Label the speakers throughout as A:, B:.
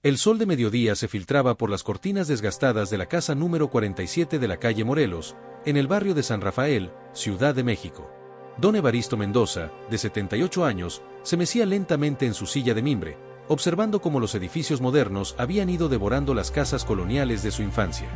A: El sol de mediodía se filtraba por las cortinas desgastadas de la casa número 47 de la calle Morelos, en el barrio de San Rafael, Ciudad de México. Don Evaristo Mendoza, de 78 años, se mecía lentamente en su silla de mimbre, observando cómo los edificios modernos habían ido devorando las casas coloniales de su infancia.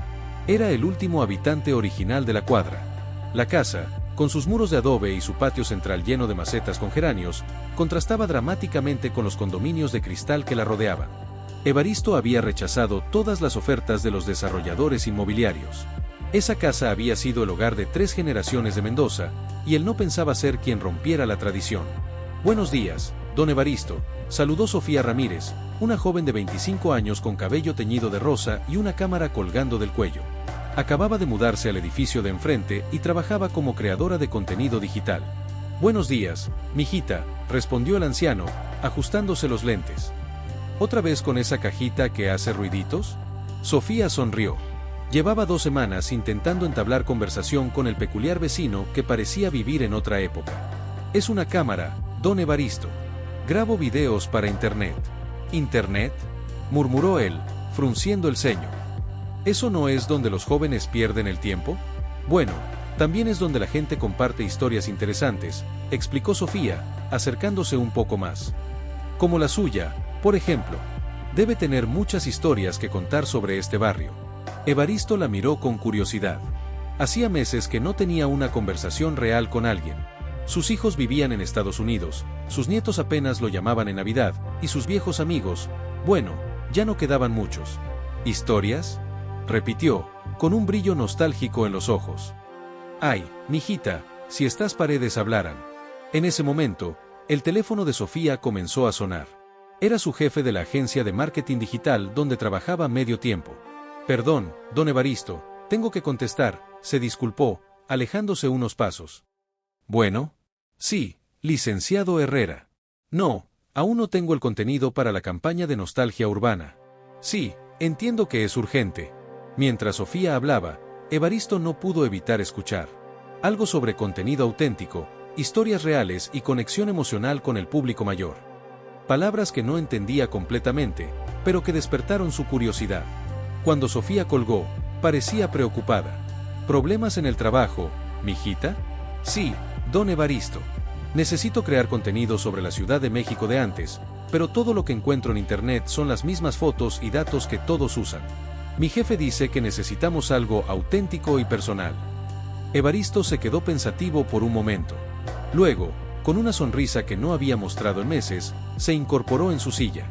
A: Era el último habitante original de la cuadra. La casa, con sus muros de adobe y su patio central lleno de macetas con geranios, contrastaba dramáticamente con los condominios de cristal que la rodeaban. Evaristo había rechazado todas las ofertas de los desarrolladores inmobiliarios. Esa casa había sido el hogar de 3 generaciones de Mendoza, y él no pensaba ser quien rompiera la tradición. «Buenos días, don Evaristo», saludó Sofía Ramírez, una joven de 25 años con cabello teñido de rosa y una cámara colgando del cuello. Acababa de mudarse al edificio de enfrente y trabajaba como creadora de contenido digital. «Buenos días, mijita», respondió el anciano, ajustándose los lentes. «¿Otra vez con esa cajita que hace ruiditos?». Sofía sonrió. Llevaba 2 semanas intentando entablar conversación con el peculiar vecino que parecía vivir en otra época. «Es una cámara, don Evaristo. Grabo videos para internet». «¿Internet?», murmuró él, frunciendo el ceño. ¿Eso no es donde los jóvenes pierden el tiempo? Bueno, también es donde la gente comparte historias interesantes, explicó Sofía, acercándose un poco más. Como la suya, por ejemplo. Debe tener muchas historias que contar sobre este barrio. Evaristo la miró con curiosidad. Hacía meses que no tenía una conversación real con alguien. Sus hijos vivían en Estados Unidos, sus nietos apenas lo llamaban en Navidad, y sus viejos amigos, bueno, ya no quedaban muchos. ¿Historias?, repitió, con un brillo nostálgico en los ojos. «Ay, mijita, si estas paredes hablaran». En ese momento, el teléfono de Sofía comenzó a sonar. Era su jefe de la agencia de marketing digital donde trabajaba medio tiempo. «Perdón, don Evaristo, tengo que contestar», se disculpó, alejándose unos pasos. «Bueno». «Sí, licenciado Herrera». «No, aún no tengo el contenido para la campaña de nostalgia urbana». «Sí, entiendo que es urgente». Mientras Sofía hablaba, Evaristo no pudo evitar escuchar. Algo sobre contenido auténtico, historias reales y conexión emocional con el público mayor. Palabras que no entendía completamente, pero que despertaron su curiosidad. Cuando Sofía colgó, parecía preocupada. «¿Problemas en el trabajo, mijita?». «Sí, don Evaristo. Necesito crear contenido sobre la Ciudad de México de antes, pero todo lo que encuentro en internet son las mismas fotos y datos que todos usan. Mi jefe dice que necesitamos algo auténtico y personal». Evaristo se quedó pensativo por un momento. Luego, con una sonrisa que no había mostrado en meses, se incorporó en su silla.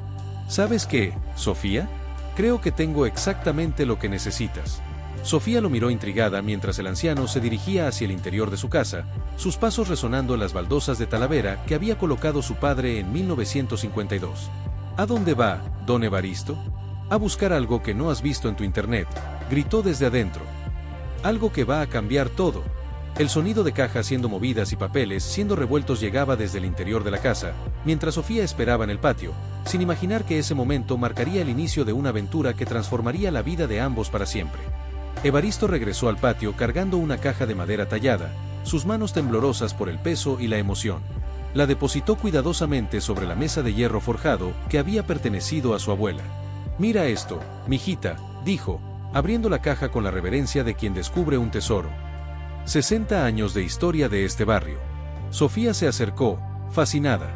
A: «¿Sabes qué, Sofía? Creo que tengo exactamente lo que necesitas». Sofía lo miró intrigada mientras el anciano se dirigía hacia el interior de su casa, sus pasos resonando en las baldosas de talavera que había colocado su padre en 1952. «¿A dónde va, don Evaristo?». «A buscar algo que no has visto en tu internet», gritó desde adentro. «Algo que va a cambiar todo». El sonido de cajas siendo movidas y papeles siendo revueltos llegaba desde el interior de la casa, mientras Sofía esperaba en el patio, sin imaginar que ese momento marcaría el inicio de una aventura que transformaría la vida de ambos para siempre. Evaristo regresó al patio cargando una caja de madera tallada, sus manos temblorosas por el peso y la emoción. La depositó cuidadosamente sobre la mesa de hierro forjado que había pertenecido a su abuela. «Mira esto, mijita», dijo, abriendo la caja con la reverencia de quien descubre un tesoro. 60 años de historia de este barrio. Sofía se acercó, fascinada.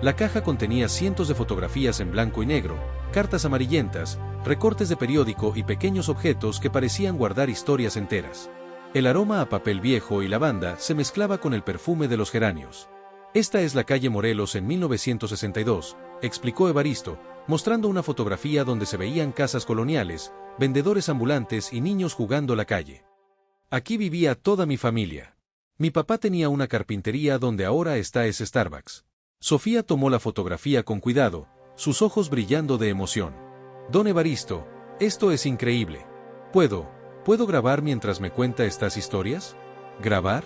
A: La caja contenía cientos de fotografías en blanco y negro, cartas amarillentas, recortes de periódico y pequeños objetos que parecían guardar historias enteras. El aroma a papel viejo y lavanda se mezclaba con el perfume de los geranios. «Esta es la calle Morelos en 1962», explicó Evaristo, mostrando una fotografía donde se veían casas coloniales, vendedores ambulantes y niños jugando la calle. «Aquí vivía toda mi familia. Mi papá tenía una carpintería donde ahora está ese Starbucks». Sofía tomó la fotografía con cuidado, sus ojos brillando de emoción. «Don Evaristo, esto es increíble. ¿Puedo grabar mientras me cuenta estas historias?». «¿Grabar?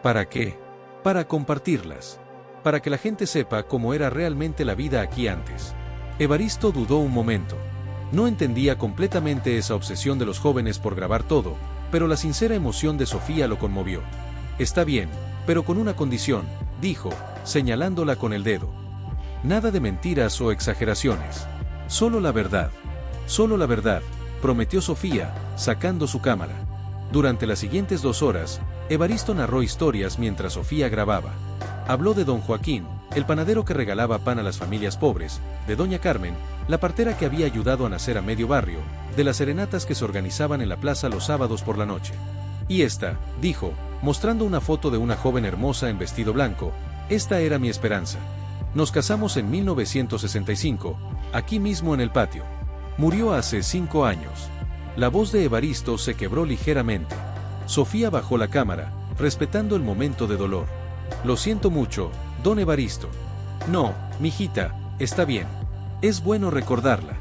A: ¿Para qué?». «Para compartirlas. Para que la gente sepa cómo era realmente la vida aquí antes». Evaristo dudó un momento. No entendía completamente esa obsesión de los jóvenes por grabar todo, pero la sincera emoción de Sofía lo conmovió. «Está bien, pero con una condición», dijo, señalándola con el dedo. «Nada de mentiras o exageraciones. Solo la verdad». Solo la verdad, prometió Sofía, sacando su cámara. Durante las siguientes 2 horas, Evaristo narró historias mientras Sofía grababa. Habló de don Joaquín, el panadero que regalaba pan a las familias pobres, de doña Carmen, la partera que había ayudado a nacer a medio barrio, de las serenatas que se organizaban en la plaza los sábados por la noche. Y esta, dijo, mostrando una foto de una joven hermosa en vestido blanco, esta era mi esperanza. Nos casamos en 1965, aquí mismo en el patio. Murió hace 5 años. La voz de Evaristo se quebró ligeramente. Sofía bajó la cámara, respetando el momento de dolor. Lo siento mucho, don Evaristo. No, mijita, está bien. Es bueno recordarla.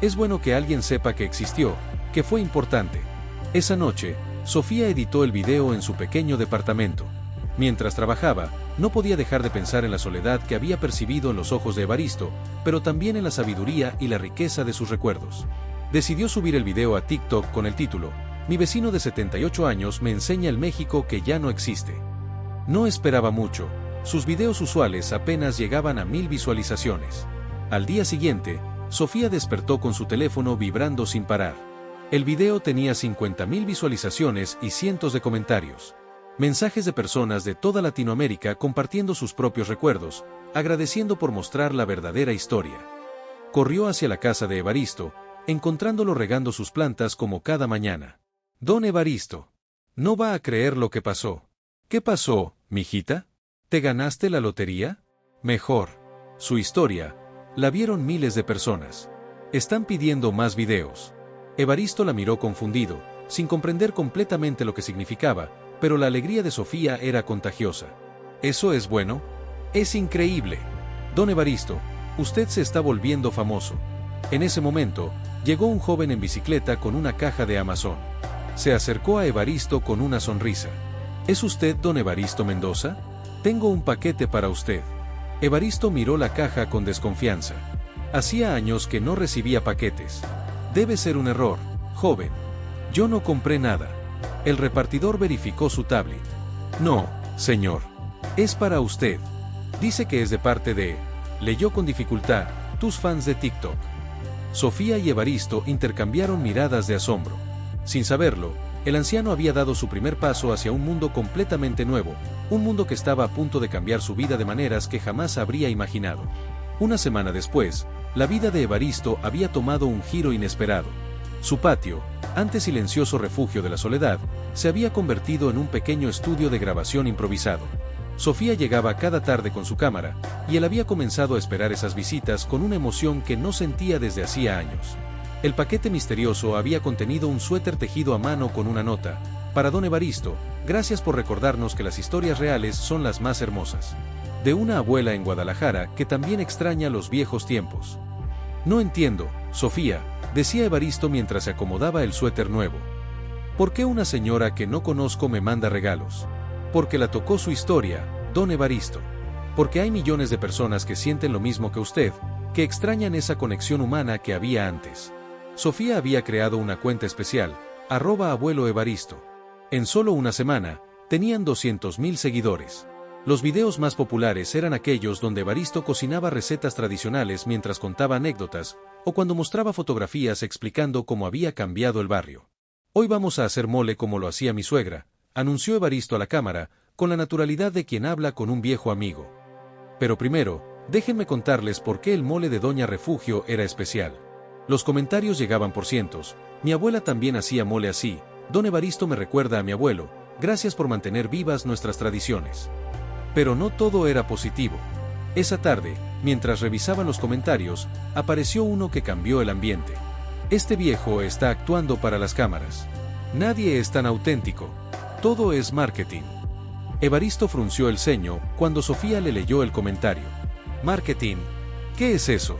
A: Es bueno que alguien sepa que existió, que fue importante. Esa noche, Sofía editó el video en su pequeño departamento. Mientras trabajaba, no podía dejar de pensar en la soledad que había percibido en los ojos de Evaristo, pero también en la sabiduría y la riqueza de sus recuerdos. Decidió subir el video a TikTok con el título, Mi vecino de 78 años me enseña el México que ya no existe. No esperaba mucho, sus videos usuales apenas llegaban a 1000 visualizaciones. Al día siguiente, Sofía despertó con su teléfono vibrando sin parar. El video tenía 50.000 visualizaciones y cientos de comentarios. Mensajes de personas de toda Latinoamérica compartiendo sus propios recuerdos, agradeciendo por mostrar la verdadera historia. Corrió hacia la casa de Evaristo, encontrándolo regando sus plantas como cada mañana. Don Evaristo, no va a creer lo que pasó. ¿Qué pasó, mijita? ¿Te ganaste la lotería? Mejor. Su historia, la vieron miles de personas. Están pidiendo más videos. Evaristo la miró confundido, sin comprender completamente lo que significaba, pero la alegría de Sofía era contagiosa. ¿Eso es bueno? Es increíble. Don Evaristo, usted se está volviendo famoso. En ese momento, llegó un joven en bicicleta con una caja de Amazon. Se acercó a Evaristo con una sonrisa. ¿Es usted don Evaristo Mendoza? Tengo un paquete para usted. Evaristo miró la caja con desconfianza. Hacía años que no recibía paquetes. Debe ser un error, joven. Yo no compré nada. El repartidor verificó su tablet. No, señor. Es para usted. Dice que es de parte de... Leyó con dificultad, tus fans de TikTok. Sofía y Evaristo intercambiaron miradas de asombro. Sin saberlo, el anciano había dado su primer paso hacia un mundo completamente nuevo, un mundo que estaba a punto de cambiar su vida de maneras que jamás habría imaginado. Una semana después, la vida de Evaristo había tomado un giro inesperado. Su patio, antes silencioso refugio de la soledad, se había convertido en un pequeño estudio de grabación improvisado. Sofía llegaba cada tarde con su cámara, y él había comenzado a esperar esas visitas con una emoción que no sentía desde hacía años. El paquete misterioso había contenido un suéter tejido a mano con una nota. Para don Evaristo, gracias por recordarnos que las historias reales son las más hermosas. De una abuela en Guadalajara que también extraña los viejos tiempos. No entiendo, Sofía, decía Evaristo mientras se acomodaba el suéter nuevo. ¿Por qué una señora que no conozco me manda regalos? Porque la tocó su historia, don Evaristo. Porque hay millones de personas que sienten lo mismo que usted, que extrañan esa conexión humana que había antes. Sofía había creado una cuenta especial, @abuelo Evaristo. En solo una semana, tenían 200.000 seguidores. Los videos más populares eran aquellos donde Evaristo cocinaba recetas tradicionales mientras contaba anécdotas, o cuando mostraba fotografías explicando cómo había cambiado el barrio. Hoy vamos a hacer mole como lo hacía mi suegra, anunció Evaristo a la cámara, con la naturalidad de quien habla con un viejo amigo. Pero primero, déjenme contarles por qué el mole de Doña Refugio era especial. Los comentarios llegaban por cientos. Mi abuela también hacía mole así. Don Evaristo me recuerda a mi abuelo. Gracias por mantener vivas nuestras tradiciones. Pero no todo era positivo. Esa tarde, mientras revisaban los comentarios, apareció uno que cambió el ambiente. Este viejo está actuando para las cámaras. Nadie es tan auténtico. Todo es marketing. Evaristo frunció el ceño cuando Sofía le leyó el comentario. ¿Marketing? ¿Qué es eso?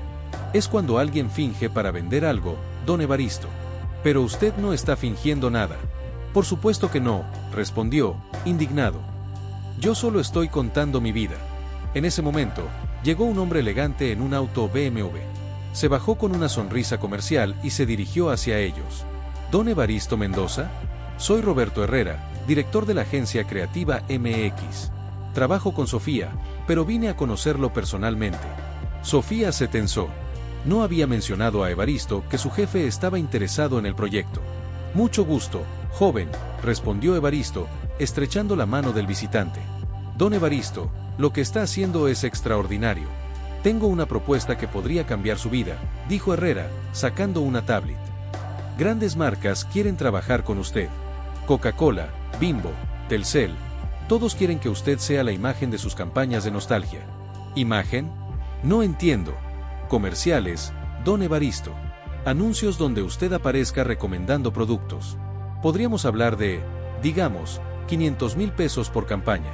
A: Es cuando alguien finge para vender algo, don Evaristo. Pero usted no está fingiendo nada. Por supuesto que no, respondió, indignado. Yo solo estoy contando mi vida. En ese momento, llegó un hombre elegante en un auto BMW. Se bajó con una sonrisa comercial y se dirigió hacia ellos. ¿Don Evaristo Mendoza? Soy Roberto Herrera, director de la agencia creativa MX. Trabajo con Sofía, pero vine a conocerlo personalmente. Sofía se tensó. No había mencionado a Evaristo que su jefe estaba interesado en el proyecto. Mucho gusto, joven, respondió Evaristo, estrechando la mano del visitante. Don Evaristo, lo que está haciendo es extraordinario. Tengo una propuesta que podría cambiar su vida, dijo Herrera, sacando una tablet. Grandes marcas quieren trabajar con usted. Coca-Cola, Bimbo, Telcel, todos quieren que usted sea la imagen de sus campañas de nostalgia. ¿Imagen? No entiendo. Comerciales, don Evaristo. Anuncios donde usted aparezca recomendando productos. Podríamos hablar de, digamos, 500,000 pesos por campaña.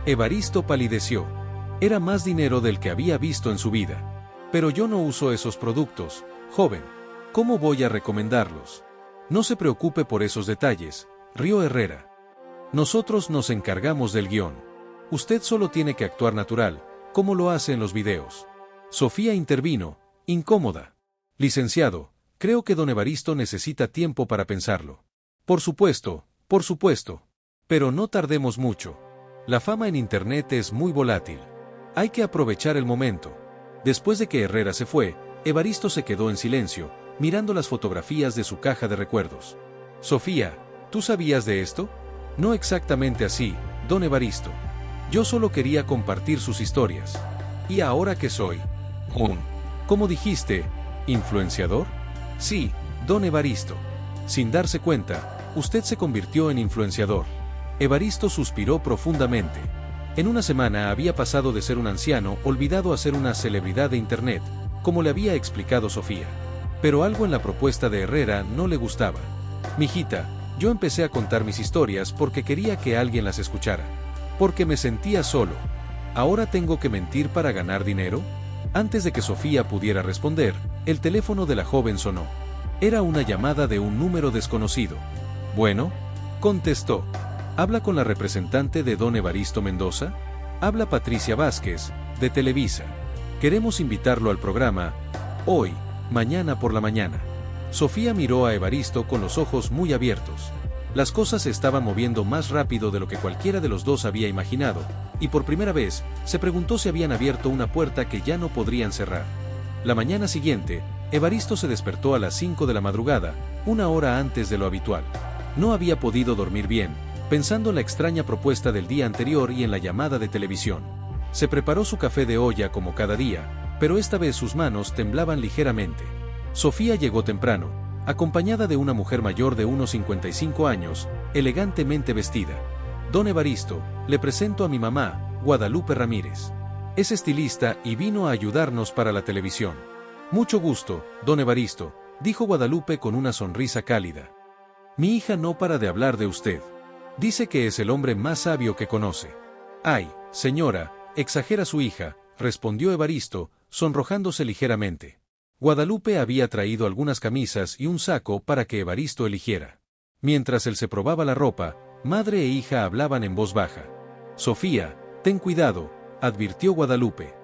A: Evaristo palideció. Era más dinero del que había visto en su vida. Pero yo no uso esos productos, joven. ¿Cómo voy a recomendarlos? No se preocupe por esos detalles, rió Herrera. Nosotros nos encargamos del guión. Usted solo tiene que actuar natural, como lo hace en los videos. Sofía intervino, incómoda. Licenciado, creo que don Evaristo necesita tiempo para pensarlo. Por supuesto, pero no tardemos mucho. La fama en Internet es muy volátil. Hay que aprovechar el momento. Después de que Herrera se fue, Evaristo se quedó en silencio, mirando las fotografías de su caja de recuerdos. Sofía, ¿tú sabías de esto? No exactamente así, don Evaristo. Yo solo quería compartir sus historias. ¿Y ahora qué soy? ¿Cómo dijiste? ¿Influenciador? Sí, don Evaristo. Sin darse cuenta, usted se convirtió en influenciador. Evaristo suspiró profundamente. En una semana había pasado de ser un anciano olvidado a ser una celebridad de Internet, como le había explicado Sofía. Pero algo en la propuesta de Herrera no le gustaba. Mijita, yo empecé a contar mis historias porque quería que alguien las escuchara. Porque me sentía solo. ¿Ahora tengo que mentir para ganar dinero? Antes de que Sofía pudiera responder, el teléfono de la joven sonó. Era una llamada de un número desconocido. Bueno, contestó. ¿Habla con la representante de don Evaristo Mendoza? Habla Patricia Vázquez, de Televisa. Queremos invitarlo al programa, hoy, mañana por la mañana. Sofía miró a Evaristo con los ojos muy abiertos. Las cosas se estaban moviendo más rápido de lo que cualquiera de los dos había imaginado, y por primera vez, se preguntó si habían abierto una puerta que ya no podrían cerrar. La mañana siguiente, Evaristo se despertó a las 5 de la madrugada, una hora antes de lo habitual. No había podido dormir bien, pensando en la extraña propuesta del día anterior y en la llamada de televisión. Se preparó su café de olla como cada día, pero esta vez sus manos temblaban ligeramente. Sofía llegó temprano, acompañada de una mujer mayor de unos 55 años, elegantemente vestida. Don Evaristo, le presento a mi mamá, Guadalupe Ramírez. Es estilista y vino a ayudarnos para la televisión. Mucho gusto, don Evaristo, dijo Guadalupe con una sonrisa cálida. Mi hija no para de hablar de usted. Dice que es el hombre más sabio que conoce. Ay, señora, exagera su hija, respondió Evaristo, sonrojándose ligeramente. Guadalupe había traído algunas camisas y un saco para que Evaristo eligiera. Mientras él se probaba la ropa, madre e hija hablaban en voz baja. Sofía, ten cuidado, advirtió Guadalupe.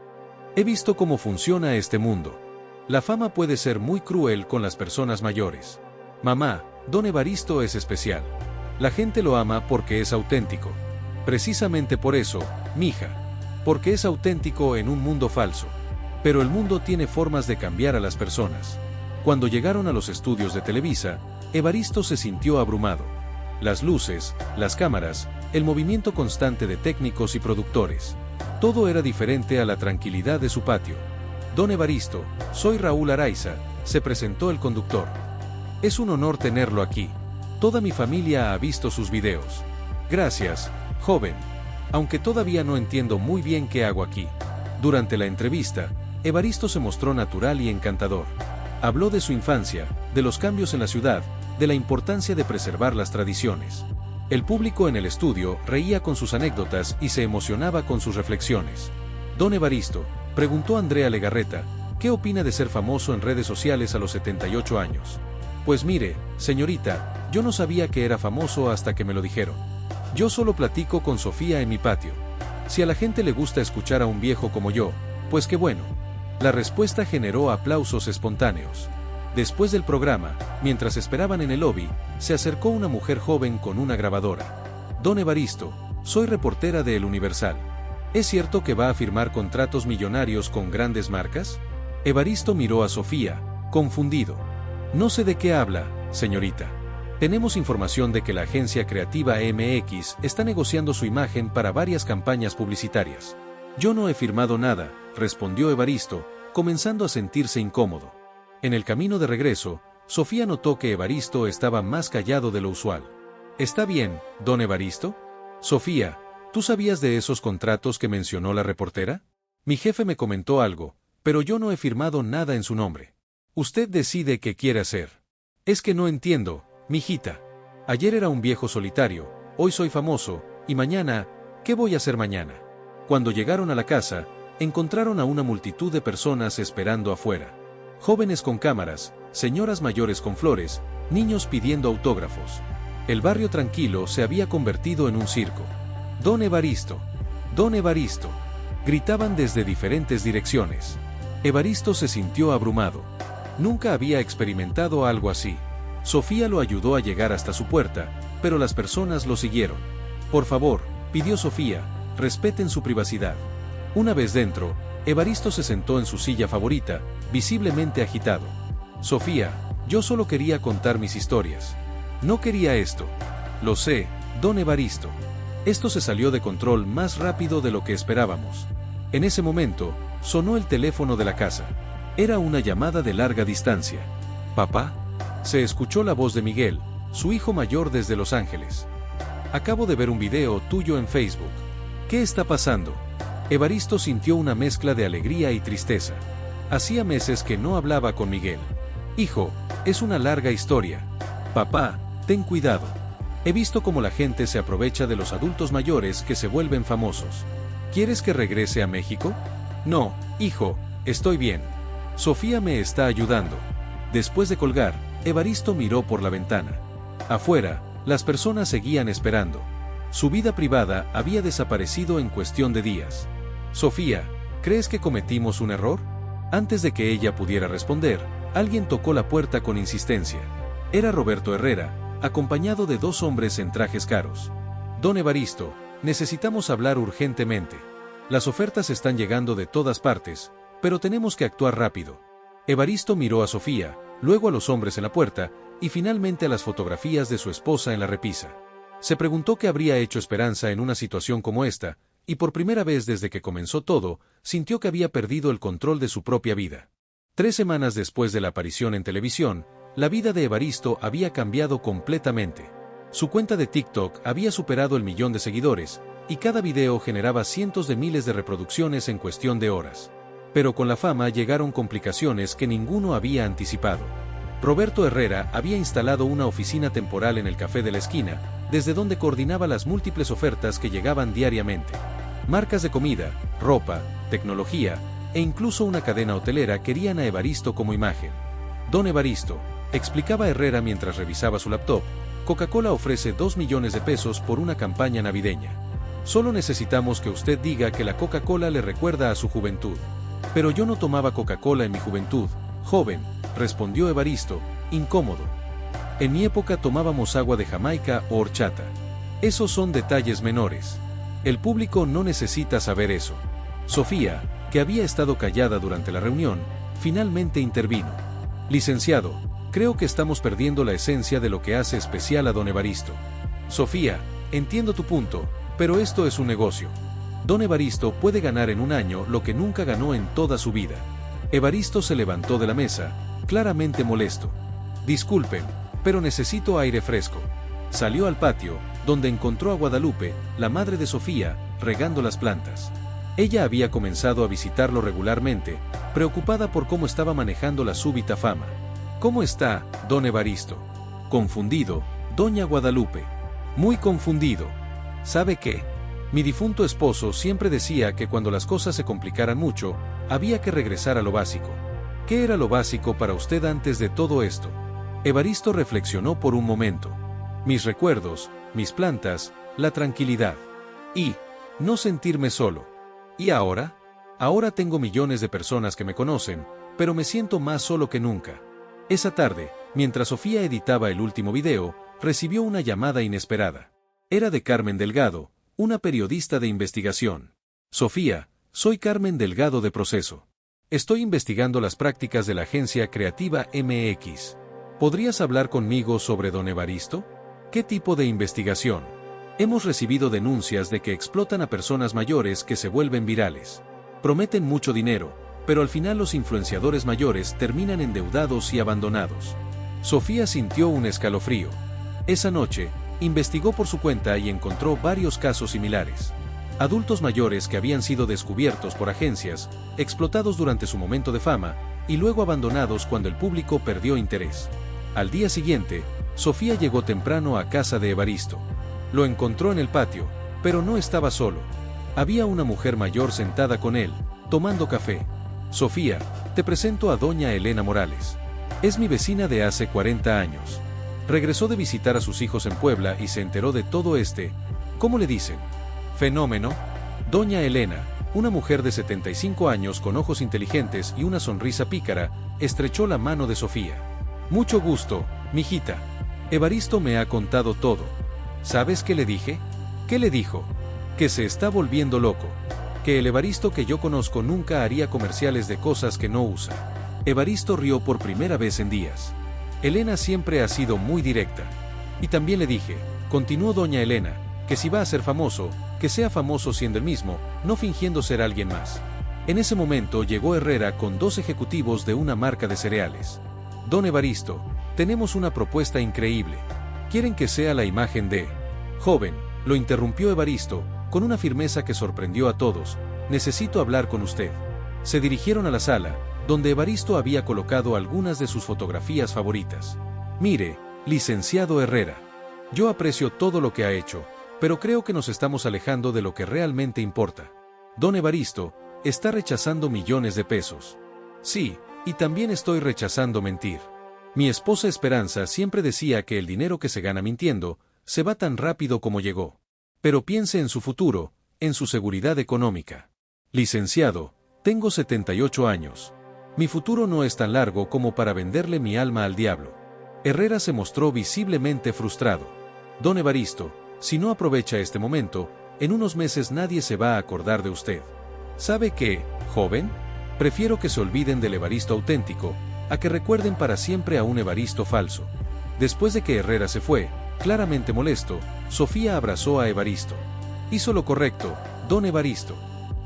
A: He visto cómo funciona este mundo. La fama puede ser muy cruel con las personas mayores. Mamá, don Evaristo es especial. La gente lo ama porque es auténtico. Precisamente por eso, mija. Porque es auténtico en un mundo falso. Pero el mundo tiene formas de cambiar a las personas. Cuando llegaron a los estudios de Televisa, Evaristo se sintió abrumado. Las luces, las cámaras, el movimiento constante de técnicos y productores. Todo era diferente a la tranquilidad de su patio. Don Evaristo, soy Raúl Araiza, se presentó el conductor. Es un honor tenerlo aquí. Toda mi familia ha visto sus videos. Gracias, joven. Aunque todavía no entiendo muy bien qué hago aquí. Durante la entrevista, Evaristo se mostró natural y encantador. Habló de su infancia, de los cambios en la ciudad, de la importancia de preservar las tradiciones. El público en el estudio reía con sus anécdotas y se emocionaba con sus reflexiones. Don Evaristo, preguntó Andrea Legarreta, ¿qué opina de ser famoso en redes sociales a los 78 años? Pues mire, señorita, yo no sabía que era famoso hasta que me lo dijeron. Yo solo platico con Sofía en mi patio. Si a la gente le gusta escuchar a un viejo como yo, pues qué bueno. La respuesta generó aplausos espontáneos. Después del programa, mientras esperaban en el lobby, se acercó una mujer joven con una grabadora. Don Evaristo, soy reportera de El Universal. ¿Es cierto que va a firmar contratos millonarios con grandes marcas? Evaristo miró a Sofía, confundido. No sé de qué habla, señorita. Tenemos información de que la agencia creativa MX está negociando su imagen para varias campañas publicitarias. Yo no he firmado nada, respondió Evaristo, comenzando a sentirse incómodo. En el camino de regreso, Sofía notó que Evaristo estaba más callado de lo usual. ¿Está bien, don Evaristo? Sofía, ¿tú sabías de esos contratos que mencionó la reportera? Mi jefe me comentó algo, pero yo no he firmado nada en su nombre. Usted decide qué quiere hacer. Es que no entiendo, mijita. Ayer era un viejo solitario, hoy soy famoso, y mañana, ¿qué voy a hacer mañana? Cuando llegaron a la casa, encontraron a una multitud de personas esperando afuera. Jóvenes con cámaras, señoras mayores con flores, niños pidiendo autógrafos. El barrio tranquilo se había convertido en un circo. Don Evaristo, don Evaristo, gritaban desde diferentes direcciones. Evaristo se sintió abrumado. Nunca había experimentado algo así. Sofía lo ayudó a llegar hasta su puerta, pero las personas lo siguieron. Por favor, pidió Sofía, respeten su privacidad. Una vez dentro, Evaristo se sentó en su silla favorita, visiblemente agitado. Sofía, yo solo quería contar mis historias. No quería esto. Lo sé, don Evaristo. Esto se salió de control más rápido de lo que esperábamos. En ese momento, sonó el teléfono de la casa. Era una llamada de larga distancia. ¿Papá? Se escuchó la voz de Miguel, su hijo mayor desde Los Ángeles. Acabo de ver un video tuyo en Facebook. ¿Qué está pasando? Evaristo sintió una mezcla de alegría y tristeza. Hacía meses que no hablaba con Miguel. Hijo, es una larga historia. Papá, ten cuidado. He visto cómo la gente se aprovecha de los adultos mayores que se vuelven famosos. ¿Quieres que regrese a México? No, hijo, estoy bien. Sofía me está ayudando. Después de colgar, Evaristo miró por la ventana. Afuera, las personas seguían esperando. Su vida privada había desaparecido en cuestión de días. Sofía, ¿crees que cometimos un error? Antes de que ella pudiera responder, alguien tocó la puerta con insistencia. Era Roberto Herrera, acompañado de dos hombres en trajes caros. Don Evaristo, necesitamos hablar urgentemente. Las ofertas están llegando de todas partes, pero tenemos que actuar rápido. Evaristo miró a Sofía, luego a los hombres en la puerta, y finalmente a las fotografías de su esposa en la repisa. Se preguntó qué habría hecho Esperanza en una situación como esta, y por primera vez desde que comenzó todo, sintió que había perdido el control de su propia vida. 3 semanas después de la aparición en televisión, la vida de Evaristo había cambiado completamente. Su cuenta de TikTok había superado el 1.000.000 de seguidores, y cada video generaba cientos de miles de reproducciones en cuestión de horas. Pero con la fama llegaron complicaciones que ninguno había anticipado. Roberto Herrera había instalado una oficina temporal en el café de la esquina, desde donde coordinaba las múltiples ofertas que llegaban diariamente. Marcas de comida, ropa, tecnología, e incluso una cadena hotelera querían a Evaristo como imagen. Don Evaristo, explicaba Herrera mientras revisaba su laptop, Coca-Cola ofrece 2 millones de pesos por una campaña navideña. Solo necesitamos que usted diga que la Coca-Cola le recuerda a su juventud. Pero yo no tomaba Coca-Cola en mi juventud, joven, respondió Evaristo, incómodo. En mi época tomábamos agua de Jamaica o horchata. Esos son detalles menores. El público no necesita saber eso. Sofía, que había estado callada durante la reunión, finalmente intervino. Licenciado, creo que estamos perdiendo la esencia de lo que hace especial a don Evaristo. Sofía, entiendo tu punto, pero esto es un negocio. Don Evaristo puede ganar en un año lo que nunca ganó en toda su vida. Evaristo se levantó de la mesa, claramente molesto. Disculpen, pero necesito aire fresco. Salió al patio, donde encontró a Guadalupe, la madre de Sofía, regando las plantas. Ella había comenzado a visitarlo regularmente, preocupada por cómo estaba manejando la súbita fama. ¿Cómo está, don Evaristo? Confundido, doña Guadalupe. Muy confundido. ¿Sabe qué? Mi difunto esposo siempre decía que cuando las cosas se complicaran mucho, había que regresar a lo básico. ¿Qué era lo básico para usted antes de todo esto? Evaristo reflexionó por un momento. Mis recuerdos, mis plantas, la tranquilidad. Y no sentirme solo. ¿Y ahora? Ahora tengo millones de personas que me conocen, pero me siento más solo que nunca. Esa tarde, mientras Sofía editaba el último video, recibió una llamada inesperada. Era de Carmen Delgado, una periodista de investigación. Sofía, soy Carmen Delgado de Proceso. Estoy investigando las prácticas de la agencia Creativa MX. ¿Podrías hablar conmigo sobre don Evaristo? ¿Qué tipo de investigación? Hemos recibido denuncias de que explotan a personas mayores que se vuelven virales. Prometen mucho dinero, pero al final los influenciadores mayores terminan endeudados y abandonados. Sofía sintió un escalofrío. Esa noche, investigó por su cuenta y encontró varios casos similares. Adultos mayores que habían sido descubiertos por agencias, explotados durante su momento de fama, y luego abandonados cuando el público perdió interés. Al día siguiente, Sofía llegó temprano a casa de Evaristo. Lo encontró en el patio, pero no estaba solo. Había una mujer mayor sentada con él, tomando café. Sofía, te presento a doña Elena Morales. Es mi vecina de hace 40 años. Regresó de visitar a sus hijos en Puebla y se enteró de todo ¿cómo le dicen? Fenómeno. Doña Elena, una mujer de 75 años con ojos inteligentes y una sonrisa pícara, estrechó la mano de Sofía. Mucho gusto, mijita. Evaristo me ha contado todo. ¿Sabes qué le dije? ¿Qué le dijo? Que se está volviendo loco. Que el Evaristo que yo conozco nunca haría comerciales de cosas que no usa. Evaristo rió por primera vez en días. Elena siempre ha sido muy directa. Y también le dije, continuó doña Elena, que si va a ser famoso, que sea famoso siendo el mismo, no fingiendo ser alguien más. En ese momento llegó Herrera con 2 ejecutivos de una marca de cereales. Don Evaristo, tenemos una propuesta increíble. Quieren que sea la imagen de... Joven, lo interrumpió Evaristo, con una firmeza que sorprendió a todos. Necesito hablar con usted. Se dirigieron a la sala, donde Evaristo había colocado algunas de sus fotografías favoritas. Mire, licenciado Herrera. Yo aprecio todo lo que ha hecho, pero creo que nos estamos alejando de lo que realmente importa. Don Evaristo, está rechazando millones de pesos. Sí, y también estoy rechazando mentir. Mi esposa Esperanza siempre decía que el dinero que se gana mintiendo, se va tan rápido como llegó. Pero piense en su futuro, en su seguridad económica. Licenciado, tengo 78 años. Mi futuro no es tan largo como para venderle mi alma al diablo. Herrera se mostró visiblemente frustrado. Don Evaristo, si no aprovecha este momento, en unos meses nadie se va a acordar de usted. ¿Sabe qué, joven? Prefiero que se olviden del Evaristo auténtico, a que recuerden para siempre a un Evaristo falso. Después de que Herrera se fue, claramente molesto, Sofía abrazó a Evaristo. Hizo lo correcto, don Evaristo.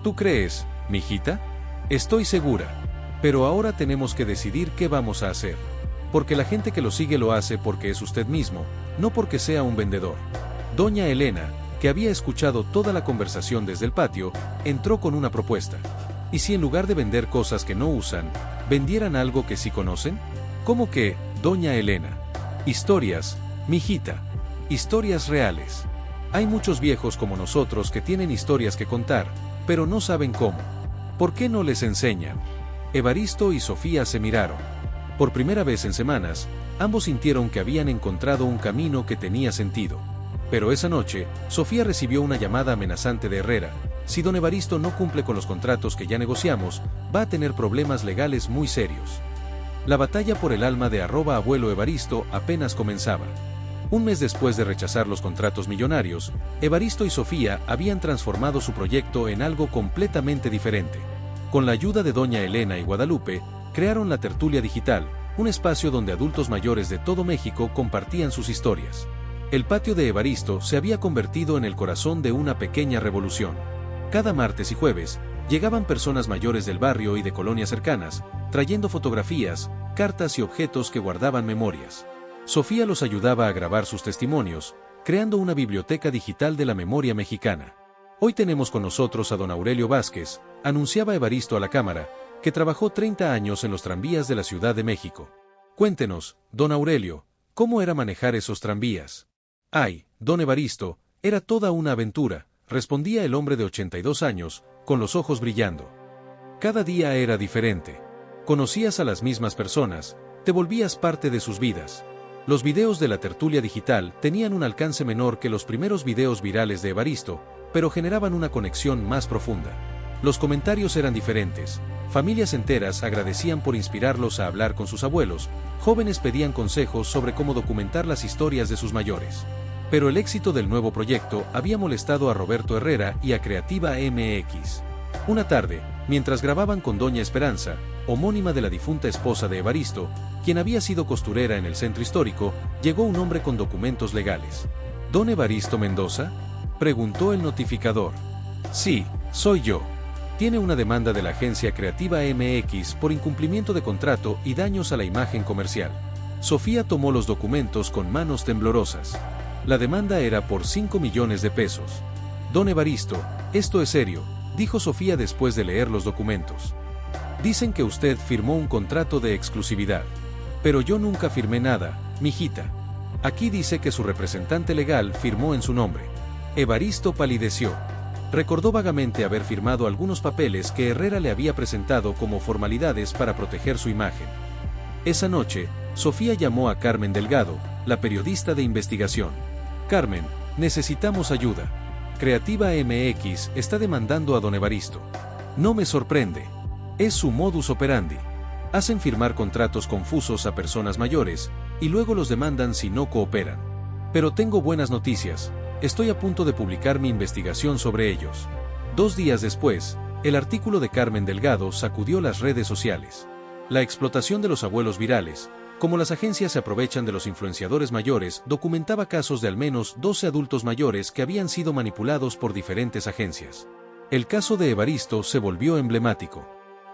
A: ¿Tú crees, mijita? Estoy segura. Pero ahora tenemos que decidir qué vamos a hacer. Porque la gente que lo sigue lo hace porque es usted mismo, no porque sea un vendedor. Doña Elena, que había escuchado toda la conversación desde el patio, entró con una propuesta. ¿Y si en lugar de vender cosas que no usan, vendieran algo que sí conocen? ¿Cómo que, doña Elena? Historias, mijita. Historias reales. Hay muchos viejos como nosotros que tienen historias que contar, pero no saben cómo. ¿Por qué no les enseñan? Evaristo y Sofía se miraron. Por primera vez en semanas, ambos sintieron que habían encontrado un camino que tenía sentido. Pero esa noche, Sofía recibió una llamada amenazante de Herrera. Si don Evaristo no cumple con los contratos que ya negociamos, va a tener problemas legales muy serios. La batalla por el alma de @abuelo Evaristo apenas comenzaba. Un mes después de rechazar los contratos millonarios, Evaristo y Sofía habían transformado su proyecto en algo completamente diferente. Con la ayuda de doña Elena y Guadalupe, crearon la Tertulia Digital, un espacio donde adultos mayores de todo México compartían sus historias. El patio de Evaristo se había convertido en el corazón de una pequeña revolución. Cada martes y jueves, llegaban personas mayores del barrio y de colonias cercanas, trayendo fotografías, cartas y objetos que guardaban memorias. Sofía los ayudaba a grabar sus testimonios, creando una biblioteca digital de la memoria mexicana. Hoy tenemos con nosotros a don Aurelio Vázquez, anunciaba Evaristo a la cámara, que trabajó 30 años en los tranvías de la Ciudad de México. Cuéntenos, don Aurelio, ¿cómo era manejar esos tranvías? Ay, don Evaristo, era toda una aventura, respondía el hombre de 82 años, con los ojos brillando. Cada día era diferente. Conocías a las mismas personas, te volvías parte de sus vidas. Los videos de la Tertulia Digital tenían un alcance menor que los primeros videos virales de Evaristo, pero generaban una conexión más profunda. Los comentarios eran diferentes. Familias enteras agradecían por inspirarlos a hablar con sus abuelos, jóvenes pedían consejos sobre cómo documentar las historias de sus mayores. Pero el éxito del nuevo proyecto había molestado a Roberto Herrera y a Creativa MX. Una tarde, Mientras grababan con doña Esperanza, homónima de la difunta esposa de Evaristo, quien había sido costurera en el centro histórico, llegó un hombre con documentos legales. ¿Don Evaristo Mendoza?, preguntó el notificador. Sí, soy yo. Tiene una demanda de la agencia Creativa MX por incumplimiento de contrato y daños a la imagen comercial. Sofía tomó los documentos con manos temblorosas. La demanda era por 5 millones de pesos. Don Evaristo, esto es serio, dijo Sofía después de leer los documentos. Dicen que usted firmó un contrato de exclusividad. Pero yo nunca firmé nada, mijita. Aquí dice que su representante legal firmó en su nombre. Evaristo palideció. Recordó vagamente haber firmado algunos papeles que Herrera le había presentado como formalidades para proteger su imagen. Esa noche, Sofía llamó a Carmen Delgado, la periodista de investigación. Carmen, necesitamos ayuda. Creativa MX está demandando a don Evaristo. No me sorprende. Es su modus operandi. Hacen firmar contratos confusos a personas mayores, y luego los demandan si no cooperan. Pero tengo buenas noticias. Estoy a punto de publicar mi investigación sobre ellos. 2 días después, el artículo de Carmen Delgado sacudió las redes sociales. La explotación de los abuelos virales, como las agencias se aprovechan de los influenciadores mayores, documentaba casos de al menos 12 adultos mayores que habían sido manipulados por diferentes agencias. El caso de Evaristo se volvió emblemático.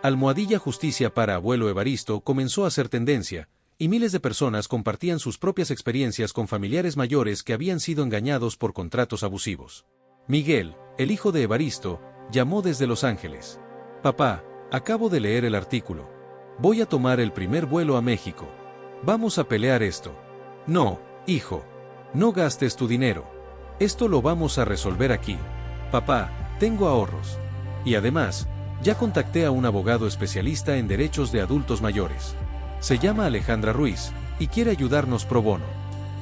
A: Almohadilla Justicia para Abuelo Evaristo comenzó a ser tendencia, y miles de personas compartían sus propias experiencias con familiares mayores que habían sido engañados por contratos abusivos. Miguel, el hijo de Evaristo, llamó desde Los Ángeles. Papá, acabo de leer el artículo. Voy a tomar el primer vuelo a México. Vamos a pelear esto. No, hijo. No gastes tu dinero. Esto lo vamos a resolver aquí. Papá, tengo ahorros. Y además, ya contacté a un abogado especialista en derechos de adultos mayores. Se llama Alejandra Ruiz, y quiere ayudarnos pro bono.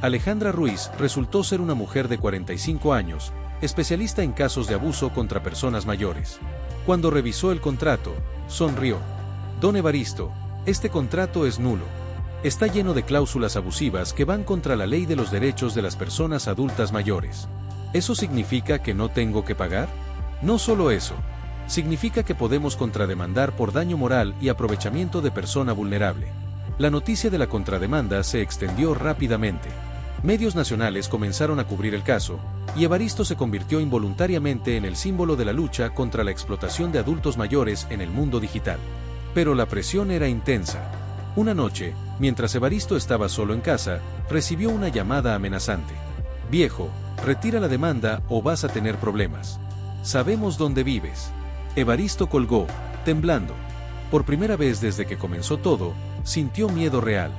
A: Alejandra Ruiz resultó ser una mujer de 45 años, especialista en casos de abuso contra personas mayores. Cuando revisó el contrato, sonrió. Don Evaristo, este contrato es nulo. Está lleno de cláusulas abusivas que van contra la ley de los derechos de las personas adultas mayores. ¿Eso significa que no tengo que pagar? No solo eso. Significa que podemos contrademandar por daño moral y aprovechamiento de persona vulnerable. La noticia de la contrademanda se extendió rápidamente. Medios nacionales comenzaron a cubrir el caso, y Evaristo se convirtió involuntariamente en el símbolo de la lucha contra la explotación de adultos mayores en el mundo digital. Pero la presión era intensa. Una noche, mientras Evaristo estaba solo en casa, recibió una llamada amenazante. Viejo, retira la demanda o vas a tener problemas. Sabemos dónde vives. Evaristo colgó, temblando. Por primera vez desde que comenzó todo, sintió miedo real.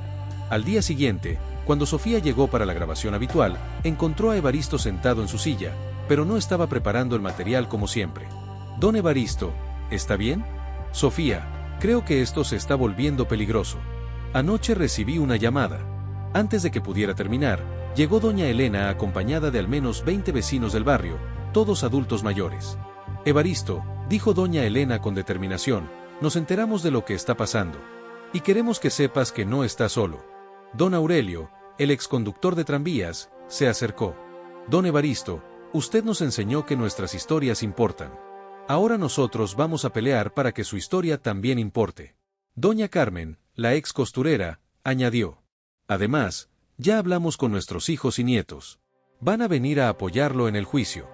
A: Al día siguiente, cuando Sofía llegó para la grabación habitual, encontró a Evaristo sentado en su silla, pero no estaba preparando el material como siempre. Don Evaristo, ¿está bien? Sofía, creo que esto se está volviendo peligroso. Anoche recibí una llamada. Antes de que pudiera terminar, llegó doña Elena acompañada de al menos 20 vecinos del barrio, todos adultos mayores. Evaristo, dijo doña Elena con determinación, nos enteramos de lo que está pasando. Y queremos que sepas que no estás solo. Don Aurelio, el exconductor de tranvías, se acercó. Don Evaristo, usted nos enseñó que nuestras historias importan. Ahora nosotros vamos a pelear para que su historia también importe. Doña Carmen, la ex costurera, añadió. Además, ya hablamos con nuestros hijos y nietos. Van a venir a apoyarlo en el juicio.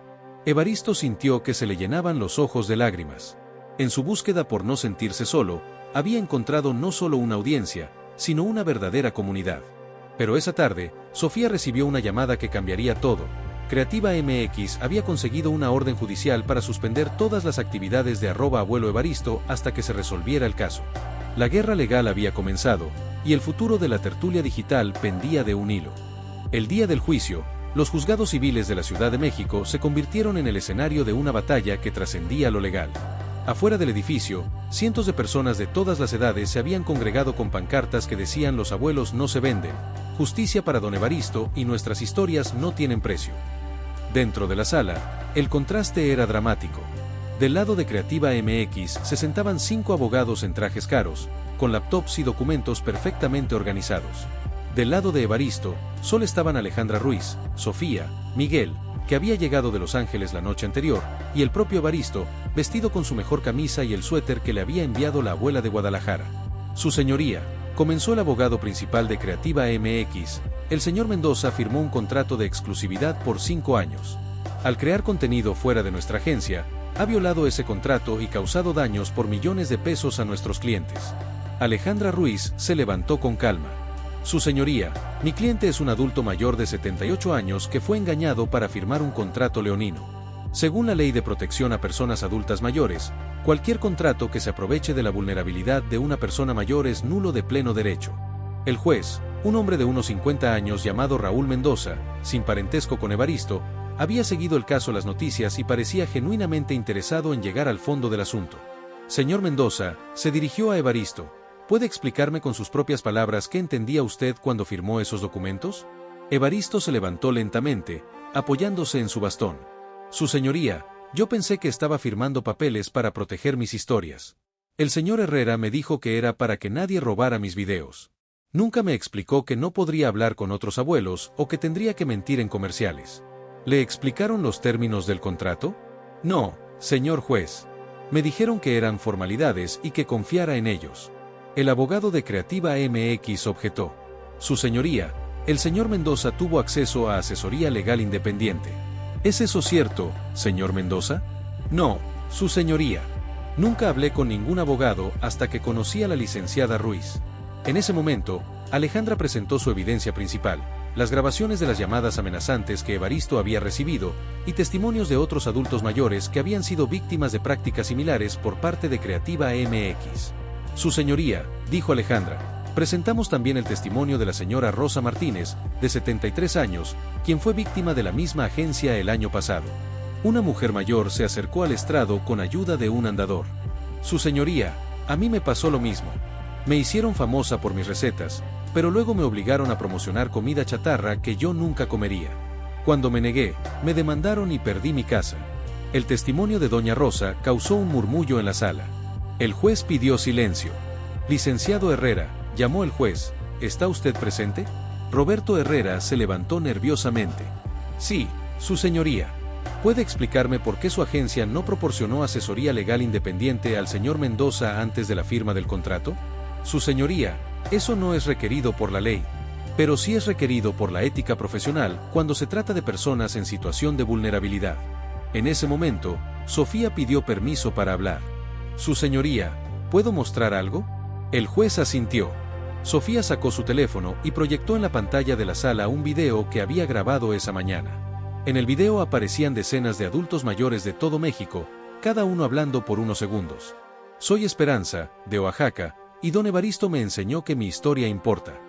A: Evaristo sintió que se le llenaban los ojos de lágrimas. En su búsqueda por no sentirse solo, había encontrado no solo una audiencia, sino una verdadera comunidad. Pero esa tarde, Sofía recibió una llamada que cambiaría todo. Creativa MX había conseguido una orden judicial para suspender todas las actividades de @abuelo Evaristo hasta que se resolviera el caso. La guerra legal había comenzado, y el futuro de la tertulia digital pendía de un hilo. El día del juicio, los juzgados civiles de la Ciudad de México se convirtieron en el escenario de una batalla que trascendía lo legal. Afuera del edificio, cientos de personas de todas las edades se habían congregado con pancartas que decían "Los abuelos no se venden, justicia para don Evaristo y nuestras historias no tienen precio". Dentro de la sala, el contraste era dramático. Del lado de Creativa MX se sentaban 5 abogados en trajes caros, con laptops y documentos perfectamente organizados. Del lado de Evaristo, solo estaban Alejandra Ruiz, Sofía, Miguel, que había llegado de Los Ángeles la noche anterior, y el propio Evaristo, vestido con su mejor camisa y el suéter que le había enviado la abuela de Guadalajara. Su señoría, comenzó el abogado principal de Creativa MX, el señor Mendoza firmó un contrato de exclusividad por 5 años. Al crear contenido fuera de nuestra agencia, ha violado ese contrato y causado daños por millones de pesos a nuestros clientes. Alejandra Ruiz se levantó con calma. Su señoría, mi cliente es un adulto mayor de 78 años que fue engañado para firmar un contrato leonino. Según la Ley de Protección a Personas Adultas Mayores, cualquier contrato que se aproveche de la vulnerabilidad de una persona mayor es nulo de pleno derecho. El juez, un hombre de unos 50 años llamado Raúl Mendoza, sin parentesco con Evaristo, había seguido el caso las noticias y parecía genuinamente interesado en llegar al fondo del asunto. Señor Mendoza, se dirigió a Evaristo. ¿Puede explicarme con sus propias palabras qué entendía usted cuando firmó esos documentos? Evaristo se levantó lentamente, apoyándose en su bastón. Su señoría, yo pensé que estaba firmando papeles para proteger mis historias. El señor Herrera me dijo que era para que nadie robara mis videos. Nunca me explicó que no podría hablar con otros abuelos o que tendría que mentir en comerciales. ¿Le explicaron los términos del contrato? No, señor juez. Me dijeron que eran formalidades y que confiara en ellos. El abogado de Creativa MX objetó. Su señoría, el señor Mendoza tuvo acceso a asesoría legal independiente. ¿Es eso cierto, señor Mendoza? No, su señoría. Nunca hablé con ningún abogado hasta que conocí a la licenciada Ruiz. En ese momento, Alejandra presentó su evidencia principal, las grabaciones de las llamadas amenazantes que Evaristo había recibido y testimonios de otros adultos mayores que habían sido víctimas de prácticas similares por parte de Creativa MX. Su señoría, dijo Alejandra, presentamos también el testimonio de la señora Rosa Martínez, de 73 años, quien fue víctima de la misma agencia el año pasado. Una mujer mayor se acercó al estrado con ayuda de un andador. Su señoría, a mí me pasó lo mismo. Me hicieron famosa por mis recetas, pero luego me obligaron a promocionar comida chatarra que yo nunca comería. Cuando me negué, me demandaron y perdí mi casa. El testimonio de doña Rosa causó un murmullo en la sala. El juez pidió silencio. Licenciado Herrera, llamó el juez, ¿está usted presente? Roberto Herrera se levantó nerviosamente. Sí, su señoría. ¿Puede explicarme por qué su agencia no proporcionó asesoría legal independiente al señor Mendoza antes de la firma del contrato? Su señoría, eso no es requerido por la ley, pero sí es requerido por la ética profesional cuando se trata de personas en situación de vulnerabilidad. En ese momento, Sofía pidió permiso para hablar. Su señoría, ¿puedo mostrar algo? El juez asintió. Sofía sacó su teléfono y proyectó en la pantalla de la sala un video que había grabado esa mañana. En el video aparecían decenas de adultos mayores de todo México, cada uno hablando por unos segundos. Soy Esperanza, de Oaxaca, y don Evaristo me enseñó que mi historia importa.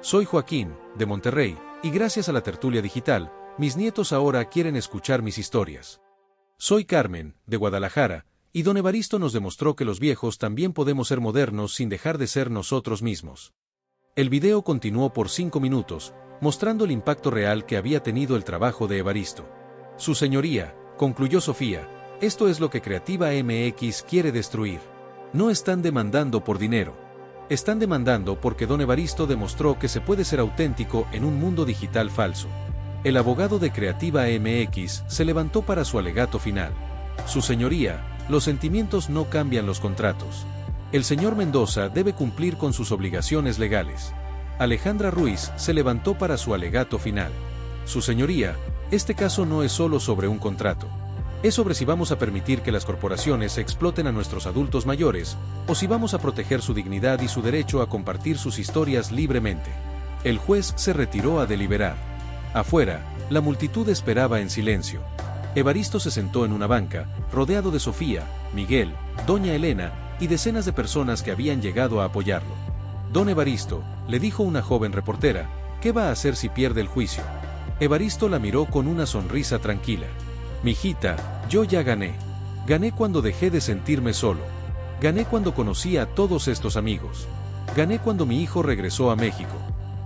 A: Soy Joaquín, de Monterrey, y gracias a la tertulia digital, mis nietos ahora quieren escuchar mis historias. Soy Carmen, de Guadalajara, y don Evaristo nos demostró que los viejos también podemos ser modernos sin dejar de ser nosotros mismos. El video continuó por 5 minutos, mostrando el impacto real que había tenido el trabajo de Evaristo. Su señoría, concluyó Sofía, esto es lo que Creativa MX quiere destruir. No están demandando por dinero. Están demandando porque don Evaristo demostró que se puede ser auténtico en un mundo digital falso. El abogado de Creativa MX se levantó para su alegato final. Su señoría, los sentimientos no cambian los contratos. El señor Mendoza debe cumplir con sus obligaciones legales. Alejandra Ruiz se levantó para su alegato final. Su señoría, este caso no es solo sobre un contrato. Es sobre si vamos a permitir que las corporaciones exploten a nuestros adultos mayores, o si vamos a proteger su dignidad y su derecho a compartir sus historias libremente. El juez se retiró a deliberar. Afuera, la multitud esperaba en silencio. Evaristo se sentó en una banca, rodeado de Sofía, Miguel, doña Elena y decenas de personas que habían llegado a apoyarlo. Don Evaristo, le dijo una joven reportera, ¿qué va a hacer si pierde el juicio? Evaristo la miró con una sonrisa tranquila. Mijita, yo ya gané. Gané cuando dejé de sentirme solo. Gané cuando conocí a todos estos amigos. Gané cuando mi hijo regresó a México.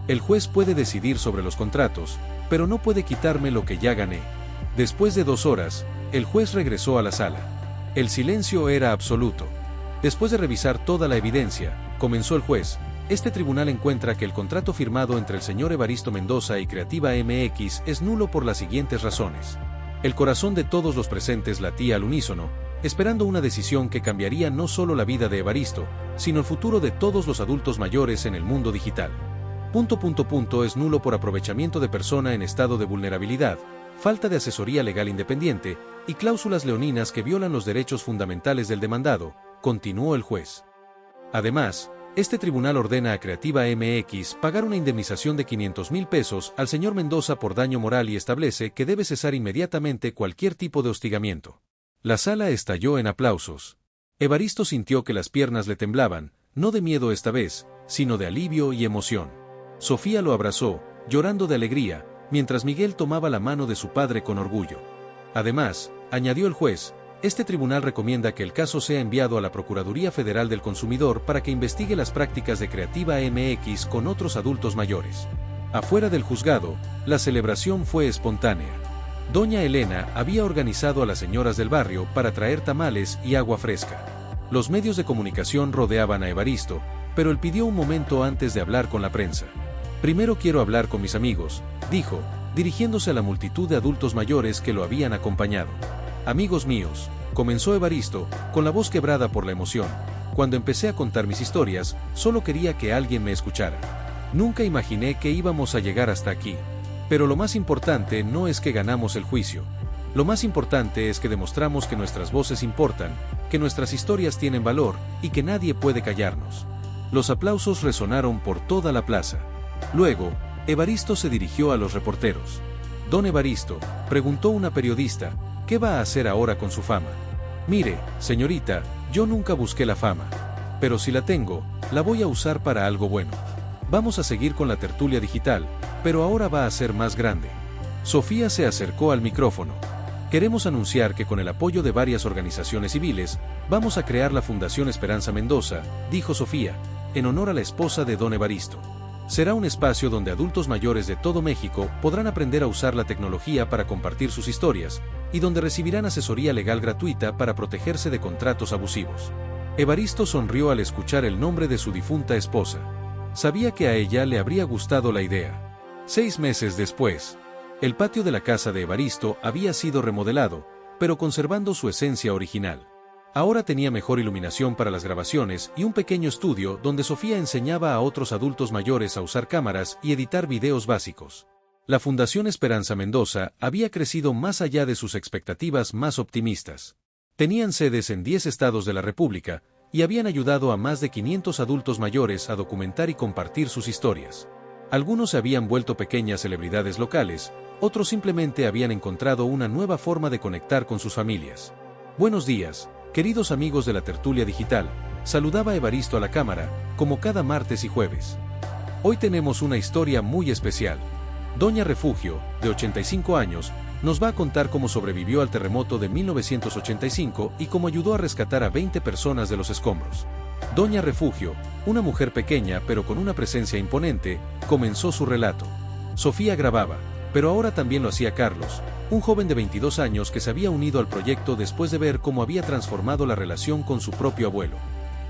A: El juez puede decidir sobre los contratos, pero no puede quitarme lo que ya gané. Después de 2 horas, el juez regresó a la sala. El silencio era absoluto. Después de revisar toda la evidencia, comenzó el juez. Este tribunal encuentra que el contrato firmado entre el señor Evaristo Mendoza y Creativa MX es nulo por las siguientes razones. El corazón de todos los presentes latía al unísono, esperando una decisión que cambiaría no solo la vida de Evaristo, sino el futuro de todos los adultos mayores en el mundo digital. Es nulo por aprovechamiento de persona en estado de vulnerabilidad, falta de asesoría legal independiente y cláusulas leoninas que violan los derechos fundamentales del demandado, continuó el juez. Además, este tribunal ordena a Creativa MX pagar una indemnización de 500,000 pesos al señor Mendoza por daño moral y establece que debe cesar inmediatamente cualquier tipo de hostigamiento. La sala estalló en aplausos. Evaristo sintió que las piernas le temblaban, no de miedo esta vez, sino de alivio y emoción. Sofía lo abrazó, llorando de alegría, mientras Miguel tomaba la mano de su padre con orgullo. Además, añadió el juez, este tribunal recomienda que el caso sea enviado a la Procuraduría Federal del Consumidor para que investigue las prácticas de Creativa MX con otros adultos mayores. Afuera del juzgado, la celebración fue espontánea. Doña Elena había organizado a las señoras del barrio para traer tamales y agua fresca. Los medios de comunicación rodeaban a Evaristo, pero él pidió un momento antes de hablar con la prensa. Primero quiero hablar con mis amigos, dijo, dirigiéndose a la multitud de adultos mayores que lo habían acompañado. Amigos míos, comenzó Evaristo, con la voz quebrada por la emoción. Cuando empecé a contar mis historias, solo quería que alguien me escuchara. Nunca imaginé que íbamos a llegar hasta aquí. Pero lo más importante no es que ganamos el juicio. Lo más importante es que demostramos que nuestras voces importan, que nuestras historias tienen valor y que nadie puede callarnos. Los aplausos resonaron por toda la plaza. Luego, Evaristo se dirigió a los reporteros. Don Evaristo, preguntó una periodista, ¿qué va a hacer ahora con su fama? Mire, señorita, yo nunca busqué la fama. Pero si la tengo, la voy a usar para algo bueno. Vamos a seguir con la tertulia digital, pero ahora va a ser más grande. Sofía se acercó al micrófono. Queremos anunciar que con el apoyo de varias organizaciones civiles, vamos a crear la Fundación Esperanza Mendoza, dijo Sofía, en honor a la esposa de don Evaristo. Será un espacio donde adultos mayores de todo México podrán aprender a usar la tecnología para compartir sus historias, y donde recibirán asesoría legal gratuita para protegerse de contratos abusivos. Evaristo sonrió al escuchar el nombre de su difunta esposa. Sabía que a ella le habría gustado la idea. 6 meses después, el patio de la casa de Evaristo había sido remodelado, pero conservando su esencia original. Ahora tenía mejor iluminación para las grabaciones y un pequeño estudio donde Sofía enseñaba a otros adultos mayores a usar cámaras y editar videos básicos. La Fundación Esperanza Mendoza había crecido más allá de sus expectativas más optimistas. Tenían sedes en 10 estados de la República, y habían ayudado a más de 500 adultos mayores a documentar y compartir sus historias. Algunos se habían vuelto pequeñas celebridades locales, otros simplemente habían encontrado una nueva forma de conectar con sus familias. Buenos días, queridos amigos de la tertulia digital, saludaba Evaristo a la cámara, como cada martes y jueves. Hoy tenemos una historia muy especial. Doña Refugio, de 85 años, nos va a contar cómo sobrevivió al terremoto de 1985 y cómo ayudó a rescatar a 20 personas de los escombros. Doña Refugio, una mujer pequeña pero con una presencia imponente, comenzó su relato. Sofía grababa, pero ahora también lo hacía Carlos, un joven de 22 años que se había unido al proyecto después de ver cómo había transformado la relación con su propio abuelo.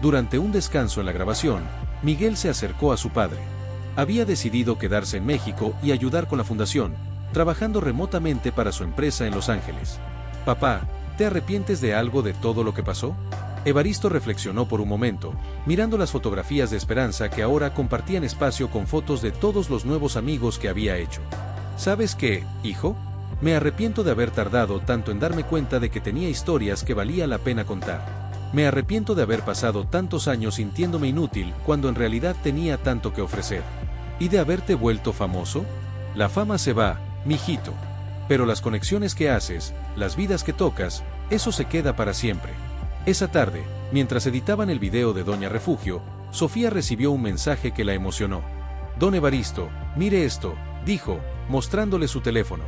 A: Durante un descanso en la grabación, Miguel se acercó a su padre. Había decidido quedarse en México y ayudar con la fundación, trabajando remotamente para su empresa en Los Ángeles. Papá, ¿te arrepientes de algo de todo lo que pasó? Evaristo reflexionó por un momento, mirando las fotografías de Esperanza que ahora compartían espacio con fotos de todos los nuevos amigos que había hecho. ¿Sabes qué, hijo? Me arrepiento de haber tardado tanto en darme cuenta de que tenía historias que valía la pena contar. Me arrepiento de haber pasado tantos años sintiéndome inútil cuando en realidad tenía tanto que ofrecer. ¿Y de haberte vuelto famoso? La fama se va, mijito. Pero las conexiones que haces, las vidas que tocas, eso se queda para siempre. Esa tarde, mientras editaban el video de Doña Refugio, Sofía recibió un mensaje que la emocionó. Don Evaristo, mire esto, dijo, mostrándole su teléfono.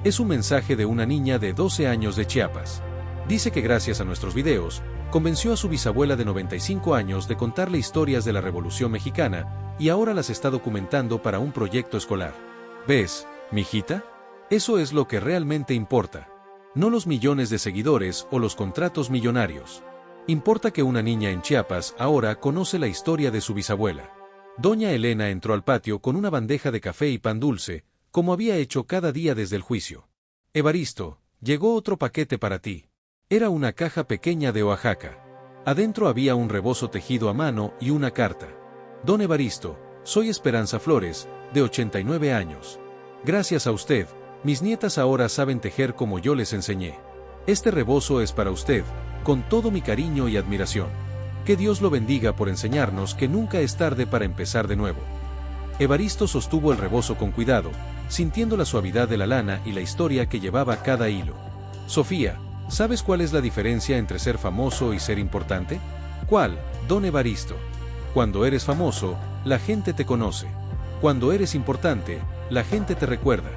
A: Es un mensaje de una niña de 12 años de Chiapas. Dice que gracias a nuestros videos, convenció a su bisabuela de 95 años de contarle historias de la Revolución Mexicana, y ahora las está documentando para un proyecto escolar. ¿Ves, mijita? Eso es lo que realmente importa. No los millones de seguidores o los contratos millonarios. Importa que una niña en Chiapas ahora conoce la historia de su bisabuela. Doña Elena entró al patio con una bandeja de café y pan dulce, como había hecho cada día desde el juicio. Evaristo, llegó otro paquete para ti. Era una caja pequeña de Oaxaca. Adentro había un rebozo tejido a mano y una carta. Don Evaristo, soy Esperanza Flores, de 89 años. Gracias a usted, mis nietas ahora saben tejer como yo les enseñé. Este rebozo es para usted, con todo mi cariño y admiración. Que Dios lo bendiga por enseñarnos que nunca es tarde para empezar de nuevo. Evaristo sostuvo el rebozo con cuidado, sintiendo la suavidad de la lana y la historia que llevaba cada hilo. Sofía, ¿sabes cuál es la diferencia entre ser famoso y ser importante? ¿Cuál, don Evaristo? Cuando eres famoso, la gente te conoce. Cuando eres importante, la gente te recuerda.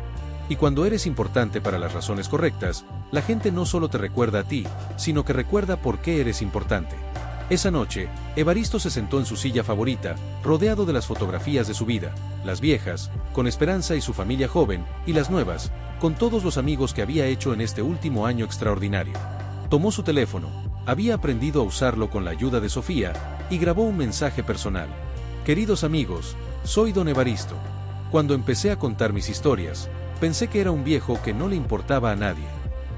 A: Y cuando eres importante para las razones correctas, la gente no solo te recuerda a ti, sino que recuerda por qué eres importante. Esa noche, Evaristo se sentó en su silla favorita, rodeado de las fotografías de su vida, las viejas, con Esperanza y su familia joven, y las nuevas, con todos los amigos que había hecho en este último año extraordinario. Tomó su teléfono, había aprendido a usarlo con la ayuda de Sofía, y grabó un mensaje personal. Queridos amigos, soy don Evaristo. Cuando empecé a contar mis historias, pensé que era un viejo que no le importaba a nadie.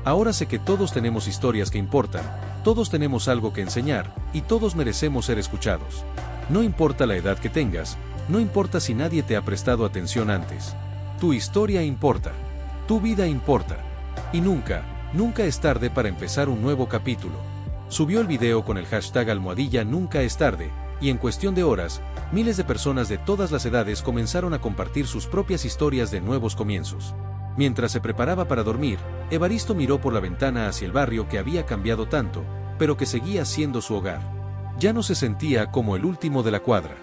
A: Ahora sé que todos tenemos historias que importan, todos tenemos algo que enseñar, y todos merecemos ser escuchados. No importa la edad que tengas, no importa si nadie te ha prestado atención antes. Tu historia importa. Tu vida importa. Y nunca, nunca es tarde para empezar un nuevo capítulo. Subió el video con el hashtag #nunca es tarde, y en cuestión de horas, miles de personas de todas las edades comenzaron a compartir sus propias historias de nuevos comienzos. Mientras se preparaba para dormir, Evaristo miró por la ventana hacia el barrio que había cambiado tanto, pero que seguía siendo su hogar. Ya no se sentía como el último de la cuadra.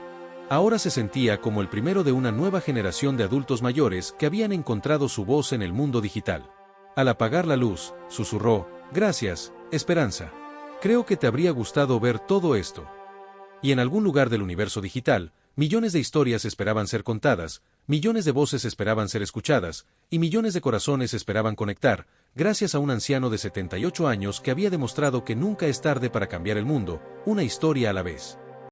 A: Ahora se sentía como el primero de una nueva generación de adultos mayores que habían encontrado su voz en el mundo digital. Al apagar la luz, susurró, «Gracias, Esperanza. Creo que te habría gustado ver todo esto». Y en algún lugar del universo digital, millones de historias esperaban ser contadas, millones de voces esperaban ser escuchadas, y millones de corazones esperaban conectar, gracias a un anciano de 78 años que había demostrado que nunca es tarde para cambiar el mundo, una historia a la vez.